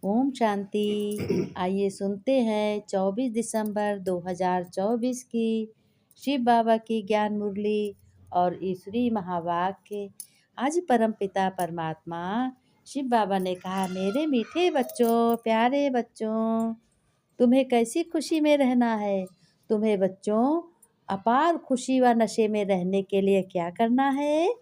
ओम शांति। आइए सुनते हैं 24 दिसंबर 2024 की शिव बाबा की ज्ञान मुरली और ईश्वरी महावाक्य। आज परमपिता परमात्मा शिव बाबा ने कहा, मेरे मीठे बच्चों, प्यारे बच्चों, तुम्हें कैसी खुशी में रहना है। तुम्हें बच्चों अपार खुशी व नशे में रहने के लिए क्या करना है।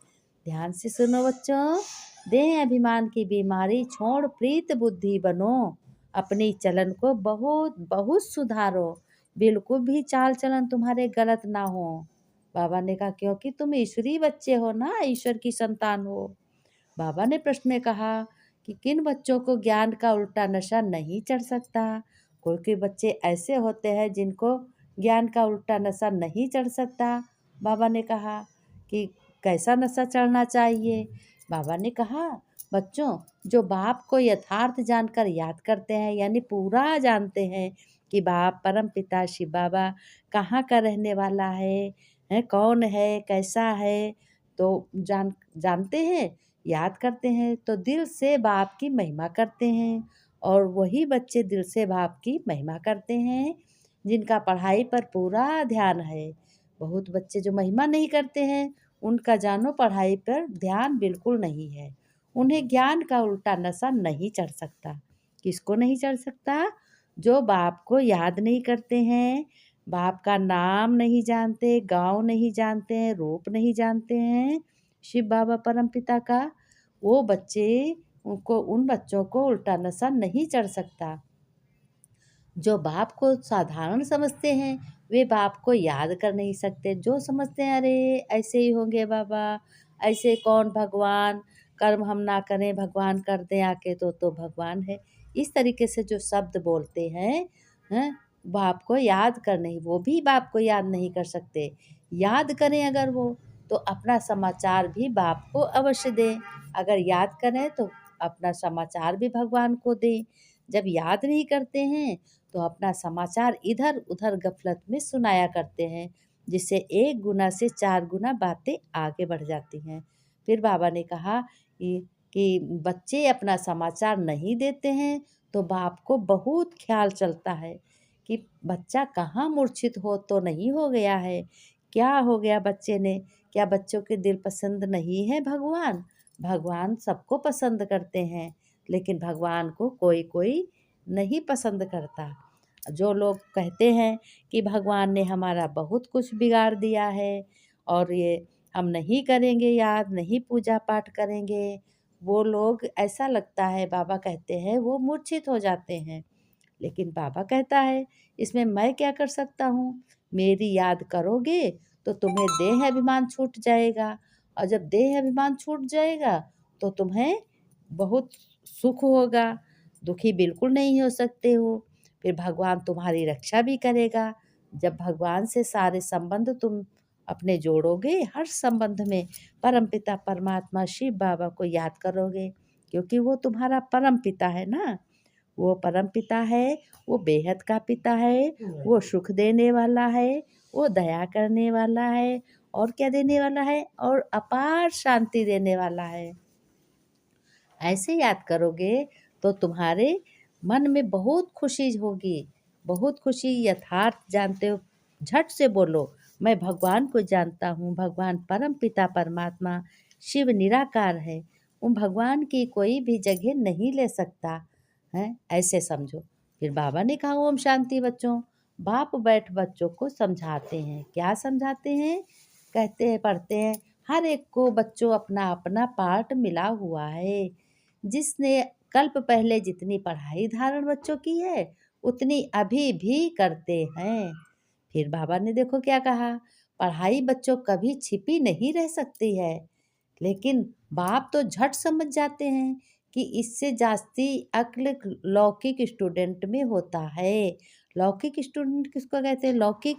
ध्यान से सुनो बच्चों। देह अभिमान की बीमारी छोड़ प्रीत बुद्धि बनो। अपनी चलन को बहुत बहुत सुधारो। बिल्कुल भी चाल चलन तुम्हारे गलत ना हो। बाबा ने कहा, क्योंकि तुम ईश्वरी बच्चे हो ना, ईश्वर की संतान हो। बाबा ने प्रश्न में कहा कि किन बच्चों को ज्ञान का उल्टा नशा नहीं चढ़ सकता। कोई कोई बच्चे ऐसे होते हैं जिनको ज्ञान का उल्टा नशा नहीं चढ़ सकता। बाबा ने कहा कि कैसा नशा चढ़ना चाहिए। बाबा ने कहा, बच्चों जो बाप को यथार्थ जानकर याद करते हैं, यानी पूरा जानते हैं कि बाप परम पिता शिव बाबा कहाँ का रहने वाला है, कौन है, कैसा है, तो जानते हैं, याद करते हैं, तो दिल से बाप की महिमा करते हैं। और वही बच्चे दिल से बाप की महिमा करते हैं जिनका पढ़ाई पर पूरा ध्यान है। बहुत बच्चे जो महिमा नहीं करते हैं, उनका जानो पढ़ाई पर ध्यान बिल्कुल नहीं है। उन्हें ज्ञान का उल्टा नशा नहीं चढ़ सकता। किसको नहीं चढ़ सकता? जो बाप को याद नहीं करते हैं, बाप का नाम नहीं जानते, गाँव नहीं जानते हैं, रूप नहीं जानते हैं शिव बाबा परमपिता का, वो बच्चे उन बच्चों को उल्टा नशा नहीं चढ़ सकता। जो बाप को साधारण समझते हैं, वे बाप को याद कर नहीं सकते। जो समझते हैं, अरे ऐसे ही होंगे बाबा, ऐसे कौन भगवान, कर्म हम ना करें भगवान कर दें आके तो भगवान है। इस तरीके से जो शब्द बोलते हैं, बाप को याद कर नहीं, वो भी बाप को याद नहीं कर सकते। याद करें अगर वो, तो अपना समाचार भी बाप को अवश्य दें। अगर याद करें तो अपना समाचार भी भगवान को दें। जब याद नहीं करते हैं तो अपना समाचार इधर उधर गफलत में सुनाया करते हैं, जिससे 1 गुना से 4 गुना बातें आगे बढ़ जाती हैं। फिर बाबा ने कहा कि बच्चे अपना समाचार नहीं देते हैं तो बाप को बहुत ख्याल चलता है कि बच्चा कहाँ मूर्छित हो तो नहीं हो गया है, क्या हो गया बच्चे ने, क्या बच्चों के दिल पसंद नहीं है भगवान। भगवान सबको पसंद करते हैं, लेकिन भगवान को कोई कोई नहीं पसंद करता। जो लोग कहते हैं कि भगवान ने हमारा बहुत कुछ बिगाड़ दिया है और ये हम नहीं करेंगे, याद नहीं पूजा पाठ करेंगे, वो लोग, ऐसा लगता है बाबा कहते हैं, वो मूर्छित हो जाते हैं। लेकिन बाबा कहता है, इसमें मैं क्या कर सकता हूँ। मेरी याद करोगे तो तुम्हें देह अभिमान छूट जाएगा, और जब देह अभिमान छूट जाएगा तो तुम्हें बहुत सुख होगा। दुखी बिल्कुल नहीं हो सकते हो। फिर भगवान तुम्हारी रक्षा भी करेगा। जब भगवान से सारे संबंध तुम अपने जोड़ोगे, हर संबंध में परमपिता परमात्मा शिव बाबा को याद करोगे, क्योंकि वो तुम्हारा परम पिता है ना। वो परम पिता है, वो बेहद का पिता है, वो सुख देने वाला है, वो दया करने वाला है, और क्या देने वाला है, और अपार शांति देने वाला है। ऐसे याद करोगे तो तुम्हारे मन में बहुत खुशी होगी, बहुत खुशी। यथार्थ जानते हो, झट से बोलो, मैं भगवान को जानता हूँ। भगवान परम पिता परमात्मा शिव निराकार है। वो भगवान की कोई भी जगह नहीं ले सकता है, ऐसे समझो। फिर बाबा ने कहा, ओम शांति बच्चों। बाप बैठ बच्चों को समझाते हैं। क्या समझाते हैं? कहते हैं, पढ़ते हैं, हर एक को बच्चों अपना अपना पार्ट मिला हुआ है। जिसने कल्प पहले जितनी पढ़ाई धारण बच्चों की है, उतनी अभी भी करते हैं। फिर बाबा ने देखो क्या कहा, पढ़ाई बच्चों कभी छिपी नहीं रह सकती है, लेकिन बाप तो झट समझ जाते हैं कि इससे जास्ती अक्ल लौकिक स्टूडेंट में होता है। लौकिक स्टूडेंट किसको कहते हैं? लौकिक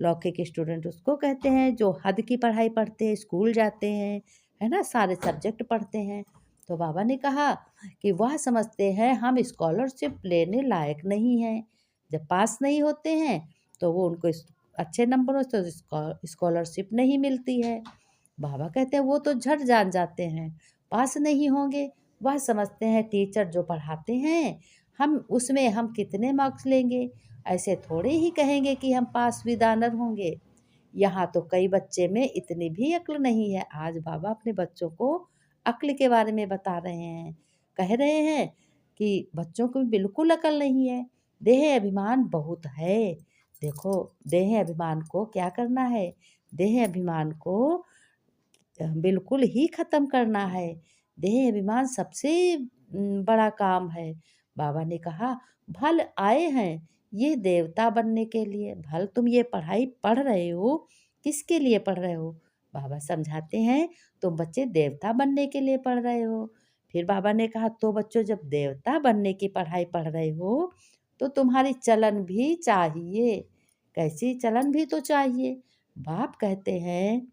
लौकिक स्टूडेंट उसको कहते हैं जो हद की पढ़ाई पढ़ते हैं, स्कूल जाते हैं, है ना, सारे सब्जेक्ट पढ़ते हैं। तो बाबा ने कहा कि वह समझते हैं हम स्कॉलरशिप लेने लायक नहीं हैं। जब पास नहीं होते हैं तो वो उनको अच्छे नंबरों से स्कॉलरशिप नहीं मिलती है। बाबा कहते हैं वो तो झट जान जाते हैं, पास नहीं होंगे वह समझते हैं टीचर जो पढ़ाते हैं हम कितने मार्क्स लेंगे, ऐसे थोड़े ही कहेंगे कि हम पास विदानर होंगे। यहाँ तो कई बच्चे में इतनी भी अक्ल नहीं है। आज बाबा अपने बच्चों को अक्ल के बारे में बता रहे हैं, कह रहे हैं कि बच्चों को बिल्कुल अक्ल नहीं है, देह अभिमान बहुत है। देखो, देह अभिमान को क्या करना है, देह अभिमान को बिल्कुल ही ख़त्म करना है। देह अभिमान सबसे बड़ा काम है। बाबा ने कहा, भल आए हैं ये देवता बनने के लिए। भल तुम ये पढ़ाई पढ़ रहे हो, किसके लिए पढ़ रहे हो? बाबा समझाते हैं, तुम बच्चे देवता बनने के लिए पढ़ रहे हो। फिर बाबा ने कहा, तो बच्चों जब देवता बनने की पढ़ाई पढ़ रहे हो तो तुम्हारी चलन भी चाहिए। कैसी चलन भी तो चाहिए। बाप कहते हैं,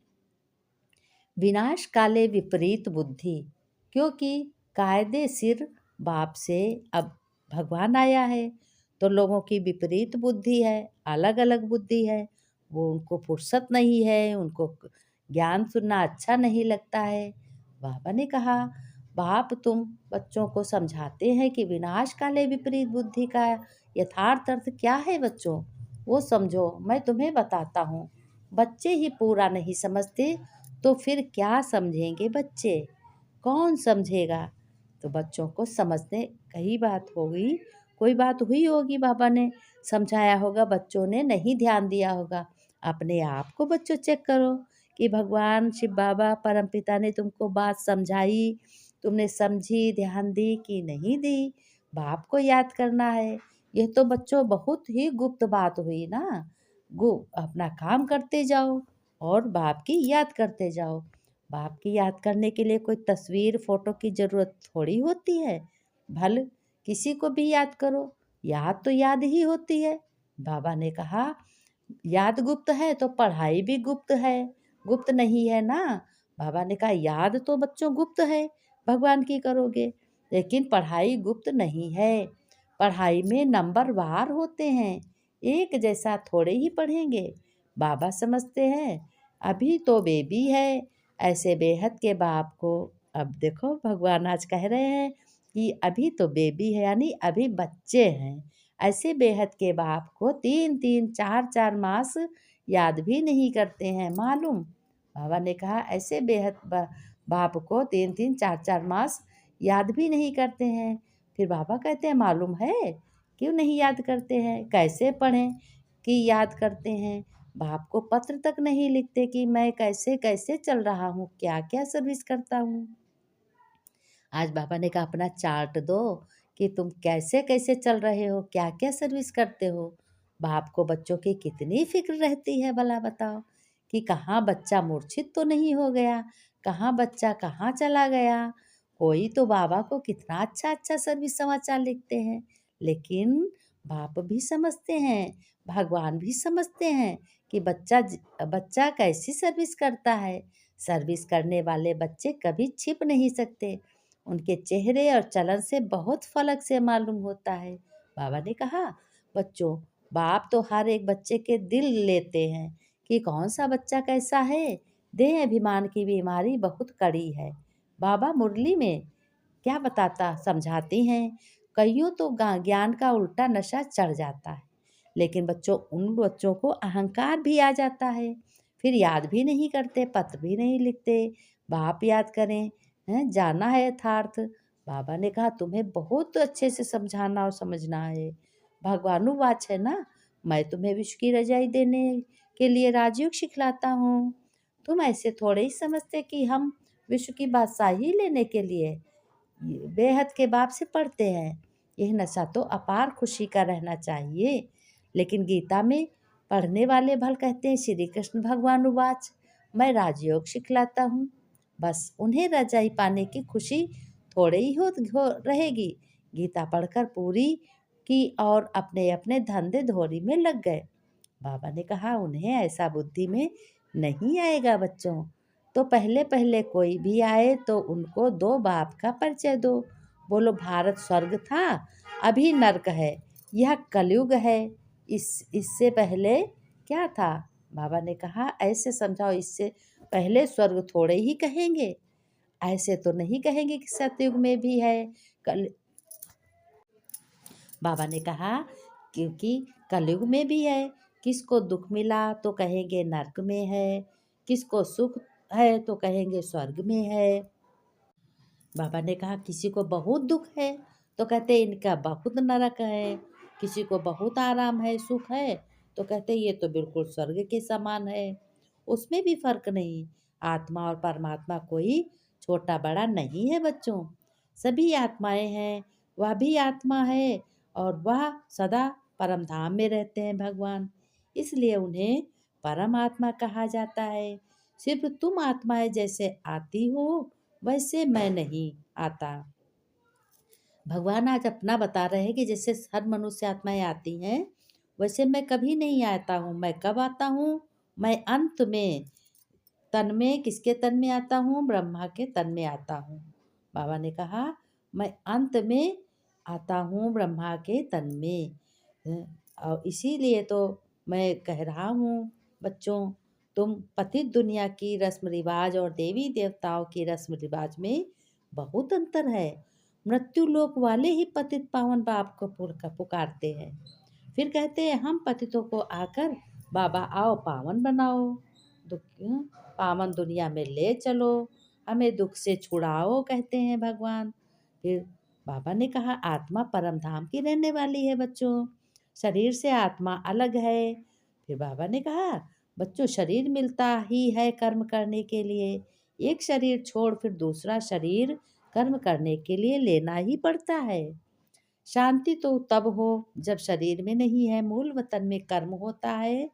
विनाश काले विपरीत बुद्धि, क्योंकि कायदे सिर बाप से अब भगवान आया है तो लोगों की विपरीत बुद्धि है, अलग अलग बुद्धि है। वो उनको फुर्सत नहीं है, उनको ज्ञान सुनना अच्छा नहीं लगता है। बाबा ने कहा, बाप तुम बच्चों को समझाते हैं कि विनाश काले विपरीत बुद्धि का यथार्थ अर्थ क्या है बच्चों, वो समझो, मैं तुम्हें बताता हूँ। बच्चे ही पूरा नहीं समझते तो फिर क्या समझेंगे बच्चे, कौन समझेगा? तो बच्चों को समझने कई बात होगी, कोई बात हुई होगी, बाबा ने समझाया होगा, बच्चों ने नहीं ध्यान दिया होगा। अपने आप को बच्चों चेक करो कि भगवान शिव बाबा परमपिता ने तुमको बात समझाई, तुमने समझी, ध्यान दी कि नहीं दी। बाप को याद करना है। यह तो बच्चों बहुत ही गुप्त बात हुई ना। अपना काम करते जाओ और बाप की याद करते जाओ। बाप की याद करने के लिए कोई तस्वीर फोटो की ज़रूरत थोड़ी होती है। भल किसी को भी याद करो, याद तो याद ही होती है। बाबा ने कहा, याद गुप्त है तो पढ़ाई भी गुप्त है, गुप्त नहीं है ना। बाबा ने कहा, याद तो बच्चों गुप्त है, भगवान की करोगे, लेकिन पढ़ाई गुप्त नहीं है। पढ़ाई में नंबर वार होते हैं, एक जैसा थोड़े ही पढ़ेंगे। बाबा समझते हैं अभी तो बेबी है। ऐसे बेहद के बाप को अब देखो भगवान आज कह रहे हैं कि अभी तो बेबी है, यानी अभी बच्चे हैं। ऐसे बेहद के बाप को 3-3 4-4 मास याद भी नहीं करते हैं, मालूम? बाबा ने कहा, ऐसे बेहद बाप को 3-3 4-4 मास याद भी नहीं करते हैं। फिर बाबा कहते हैं, मालूम है क्यों नहीं याद करते हैं, कैसे पढ़ें कि याद करते हैं? बाप को पत्र तक नहीं लिखते कि मैं कैसे कैसे चल रहा हूँ, क्या क्या सर्विस करता हूँ। आज बाबा ने कहा, अपना चार्ट दो कि तुम कैसे कैसे चल रहे हो, क्या क्या सर्विस करते हो। बाप को बच्चों की कितनी फिक्र रहती है भला बताओ, कि कहाँ बच्चा मूर्छित तो नहीं हो गया, कहाँ बच्चा कहाँ चला गया। कोई तो बाबा को कितना अच्छा अच्छा सर्विस समाचार लिखते हैं, लेकिन बाप भी समझते हैं, भगवान भी समझते हैं कि बच्चा कैसी सर्विस करता है। सर्विस करने वाले बच्चे कभी छिप नहीं सकते, उनके चेहरे और चलन से बहुत फलक से मालूम होता है। बाबा ने कहा, बच्चों, बाप तो हर एक बच्चे के दिल लेते हैं कि कौन सा बच्चा कैसा है। देह अभिमान की बीमारी बहुत कड़ी है। बाबा मुरली में क्या बताता समझाती हैं, कईयों तो ज्ञान का उल्टा नशा चढ़ जाता है, लेकिन उन बच्चों को अहंकार भी आ जाता है, फिर याद भी नहीं करते, पत्र भी नहीं लिखते। बाप याद करें, हैं, जाना है यथार्थ। बाबा ने कहा, तुम्हें बहुत अच्छे से समझाना और समझना है, भगवानुवाच है ना, मैं तुम्हें विश्व की रजाई देने के लिए राजयोग सिखलाता हूँ। तुम ऐसे थोड़े ही समझते कि हम विश्व की बादशाही लेने के लिए बेहद के बाप से पढ़ते हैं। यह नशा तो अपार खुशी का रहना चाहिए। लेकिन गीता में पढ़ने वाले भल कहते हैं, श्री कृष्ण भगवान उवाच, मैं राजयोग सिखलाता हूँ। बस उन्हें रजाई पाने की खुशी थोड़े ही हो रहेगी। गीता पढ़कर पूरी की और अपने अपने धंधे धोरी में लग गए। बाबा ने कहा, उन्हें ऐसा बुद्धि में नहीं आएगा बच्चों। तो पहले पहले कोई भी आए तो उनको दो बाप का परिचय दो। बोलो, भारत स्वर्ग था, अभी नर्क है, यह कलयुग है। इससे पहले क्या था? बाबा ने कहा, ऐसे समझाओ, इससे पहले स्वर्ग थोड़े ही कहेंगे। ऐसे तो नहीं कहेंगे कि सतयुग में भी है। कल बाबा ने कहा क्योंकि कलयुग में भी है। किसको दुख मिला तो कहेंगे नरक में है, किसको सुख है तो कहेंगे स्वर्ग में है। बाबा ने कहा किसी को बहुत दुख है तो कहते इनका बहुत नरक है, किसी को बहुत आराम है, सुख है तो कहते ये तो बिल्कुल स्वर्ग के समान है। उसमें भी फर्क नहीं। आत्मा और परमात्मा कोई छोटा बड़ा नहीं है बच्चों। सभी आत्माएं हैं, वह भी आत्मा है और वह सदा परम धाम में रहते हैं भगवान। इसलिए उन्हें परम आत्मा कहा जाता है। सिर्फ तुम आत्माएं जैसे आती हो वैसे मैं नहीं आता। भगवान आज अपना बता रहे हैं कि जैसे हर मनुष्य आत्माएं आती हैं वैसे मैं कभी नहीं आता हूँ। मैं कब आता हूँ? मैं अंत में, तन में, किसके तन में आता हूँ? ब्रह्मा के तन में आता हूँ। बाबा ने कहा मैं अंत में आता हूँ ब्रह्मा के तन में। और इसीलिए तो मैं कह रहा हूँ बच्चों, तुम पतित दुनिया की रस्म रिवाज और देवी देवताओं की रस्म रिवाज में बहुत अंतर है। मृत्यु लोक वाले ही पतित पावन बाप को पुकारते हैं, फिर कहते हैं हम पतितों को आकर बाबा आओ पावन बनाओ, दुख पावन दुनिया में ले चलो, हमें दुख से छुड़ाओ, कहते हैं भगवान। फिर बाबा ने कहा आत्मा परम धाम की रहने वाली है बच्चों, शरीर से आत्मा अलग है। फिर बाबा ने कहा बच्चों शरीर मिलता ही है कर्म करने के लिए, एक शरीर छोड़ फिर दूसरा शरीर कर्म करने के लिए लेना ही पड़ता है। शांति तो तब हो जब शरीर में नहीं है, मूल वतन में कर्म होता है।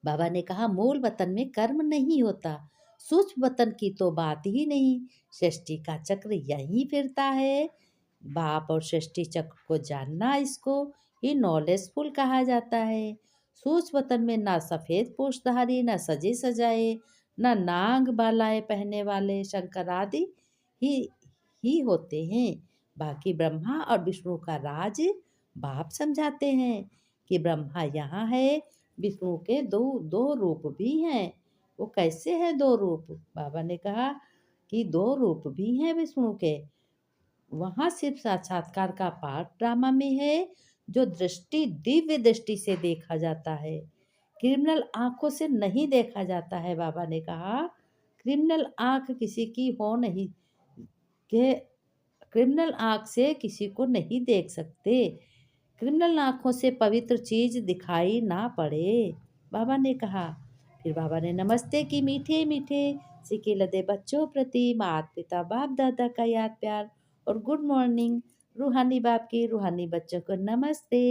बाबा ने कहा मूल वतन में कर्म नहीं होता, सूक्ष्म वतन की तो बात ही नहीं, सृष्टि का चक्र यहीं फिरता है। बाप और सृष्टि चक्र को जानना, इसको ही नॉलेजफुल कहा जाता है। सूक्ष्म वतन में ना सफ़ेद पोषधारी, ना सजे सजाए, ना नाग बालाएं पहनने वाले शंकर आदि ही ही होते हैं। बाकी ब्रह्मा और विष्णु का राज बाप समझाते हैं कि ब्रह्मा यहाँ है, विष्णु के दो दो रूप भी हैं। वो कैसे है दो रूप? बाबा ने कहा कि दो रूप भी हैं विष्णु के। वहाँ सिर्फ साक्षात्कार का पाठ ड्रामा में है, जो दृष्टि दिव्य दृष्टि से देखा जाता है, क्रिमिनल आंखों से नहीं देखा जाता है। बाबा ने कहा क्रिमिनल आंख किसी की हो नहीं के, क्रिमिनल आंख से किसी को नहीं देख सकते, क्रिमिनल आँखों से पवित्र चीज दिखाई ना पड़े, बाबा ने कहा। फिर बाबा ने नमस्ते की मीठे मीठे सिके लदे बच्चों प्रति माता पिता बाप दादा का याद प्यार और गुड मॉर्निंग। रूहानी बाप की रूहानी बच्चों को नमस्ते।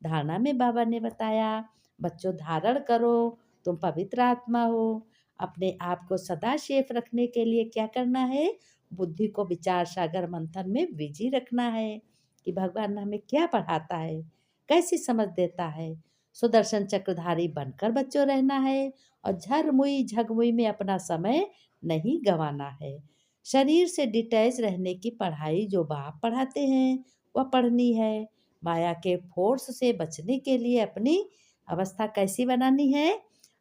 धारणा में बाबा ने बताया बच्चों धारण करो, तुम पवित्र आत्मा हो। अपने आप को सदा सेफ रखने के लिए क्या करना है? बुद्धि को विचार सागर मंथन में बिजी रखना है कि भगवान हमें क्या पढ़ाता है, कैसी समझ देता है। सुदर्शन चक्रधारी बनकर बच्चों रहना है और झरमुई झगमुई में अपना समय नहीं गंवाना है। शरीर से डिटैच रहने की पढ़ाई जो बाप पढ़ाते हैं वह पढ़नी है। माया के फोर्स से बचने के लिए अपनी अवस्था कैसी बनानी है?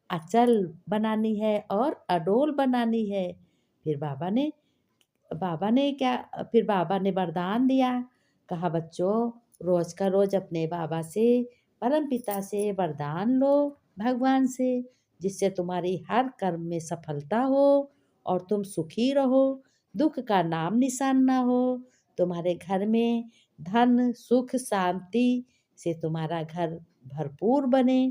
अचल बनानी है और अडोल बनानी है। फिर बाबा ने वरदान दिया, कहा बच्चों रोज का रोज अपने बाबा से, परम पिता से वरदान लो, भगवान से, जिससे तुम्हारी हर कर्म में सफलता हो और तुम सुखी रहो, दुख का नाम निशान ना हो। तुम्हारे घर में धन सुख शांति से तुम्हारा घर भरपूर बने।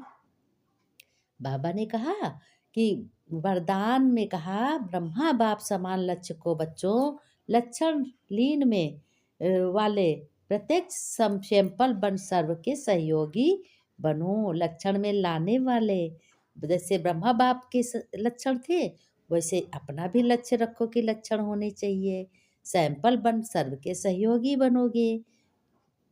बाबा ने कहा कि वरदान में कहा ब्रह्मा बाप समान लक्ष्य को बच्चों लक्षण लीन में वाले प्रत्यक्ष सैंपल बन सर्व के सहयोगी बनो। लक्षण में लाने वाले जैसे ब्रह्मा बाप के लक्षण थे वैसे अपना भी लक्ष्य रखो कि लक्षण होने चाहिए। सैंपल बन सर्व के सहयोगी बनोगे।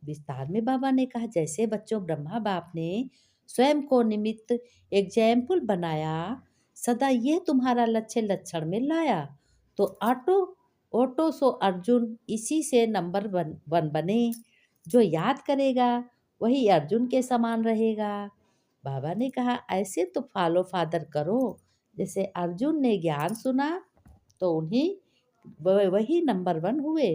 विस्तार में बाबा ने कहा जैसे बच्चों ब्रह्मा बाप ने स्वयं को निमित्त एग्जाम्पल बनाया, सदा यह तुम्हारा लक्ष्य लक्षण में लाया तो ऑटो ऑटो सो अर्जुन इसी से नंबर वन बने। जो याद करेगा वही अर्जुन के समान रहेगा। बाबा ने कहा ऐसे तो फॉलो फादर करो, जैसे अर्जुन ने ज्ञान सुना तो वही नंबर 1 हुए।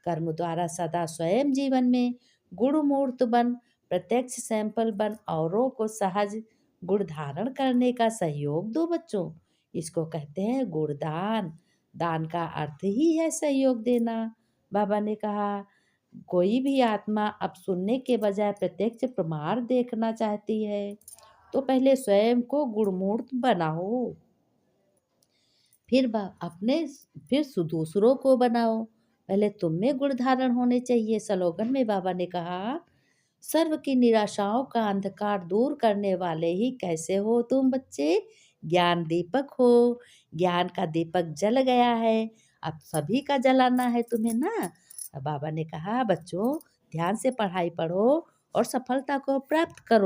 कर्म द्वारा सदा स्वयं जीवन में गुण मूर्त बन, प्रत्यक्ष सैंपल बन, औरों को सहज गुण धारण करने का सहयोग दो बच्चों। इसको कहते हैं गुणदान। दान का अर्थ ही है सहयोग देना। बाबा ने कहा, कोई भी आत्मा अब सुनने के बजाय प्रत्यक्ष प्रमाण देखना चाहती है, तो पहले स्वयं को गुणमूर्त बनाओ, फिर दूसरों को बनाओ। पहले तुम में गुण धारण होने चाहिए। स्लोगन में बाबा ने कहा, सर्व की निराशाओं का अंधकार दूर करने वाले ही कैसे हो तुम बच्चे, ज्ञान दीपक हो। ज्ञान का दीपक जल गया है, अब सभी का जलाना है तुम्हें ना। बाबा ने कहा, बच्चों ध्यान से पढ़ाई पढ़ो और सफलता को प्राप्त करो।